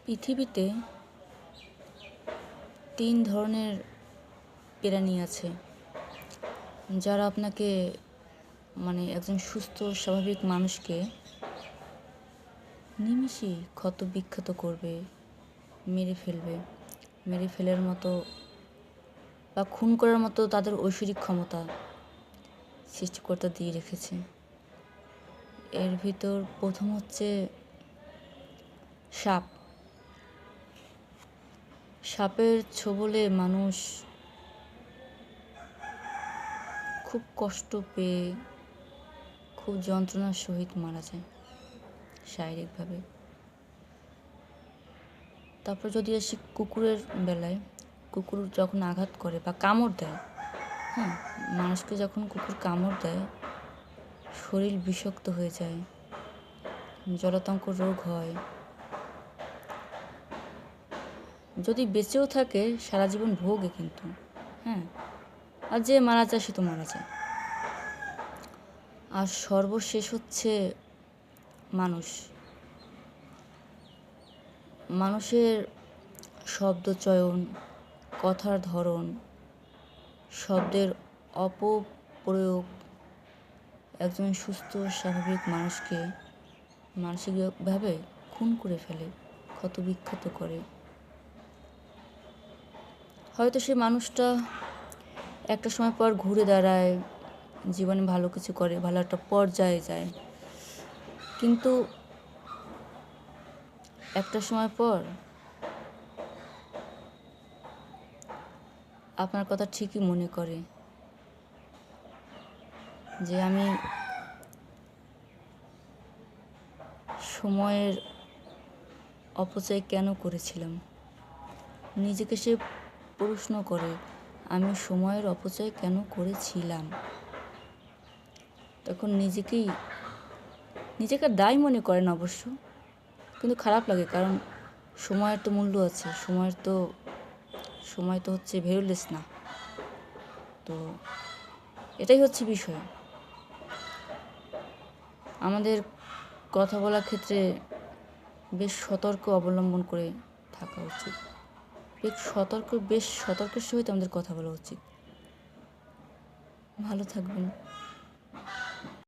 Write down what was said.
পৃথিবীতে ৩ ধরনের প্রাণী আছে যারা আপনাকে একজন সুস্থ স্বাভাবিক মানুষকে নিমিষেই ক্ষত-বিক্ষত করবে, মেরে ফেলার মতো বা খুন করার মতো তাদের ঐশ্বরিক ক্ষমতা সৃষ্টিকর্তা দিয়ে রেখেছে। এর ভিতর প্রথম হচ্ছে সাপ। সাপের ছোবলে মানুষ খুব কষ্ট পেয়ে খুব যন্ত্রণার সহিত মারা যায় শারীরিকভাবে। তারপর যদি আসি কুকুরের বেলায়, কুকুর যখন আঘাত করে বা কামড় দেয়, মানুষকে যখন কুকুর কামড় দেয় শরীর বিষাক্ত হয়ে যায়, জলাতঙ্ক রোগ হয়। যদি বেঁচেও থাকে সারা জীবন ভোগে কিন্তু, আর যে মারা যায় সে তো মারা যায়। আর সর্বশেষ হচ্ছে মানুষের শব্দচয়ন, কথার ধরন, শব্দের অপপ্রয়োগ একজন সুস্থ স্বাভাবিক মানুষকে মানসিকভাবে খুন করে ফেলে, ক্ষতবিক্ষত করে। হয়তো সে মানুষটা একটা সময় পর ঘুরে দাঁড়ায়, জীবনে ভালো কিছু করে, ভালো একটা পর্যায়ে যায়, কিন্তু একটা সময় পর আপনার কথা ঠিকই মনে করে যে আমি সময়ের অপচয় কেন করেছিলাম। নিজেকে সে প্রশ্ন করে, আমি সময়ের অপচয় কেন করেছিলাম। তখন নিজেকে দায়ী মনে করেন অবশ্য, কিন্তু খারাপ লাগে, কারণ সময়ের তো মূল্য আছে। সময় তো হচ্ছে ভ্যালুলেস না। তো এটাই হচ্ছে বিষয়। আমাদের কথা বলার ক্ষেত্রে বেশ সতর্ক অবলম্বন করে থাকা উচিত। বেশ সতর্কের সহিত আমাদের কথা বলা উচিত। ভালো থাকবেন।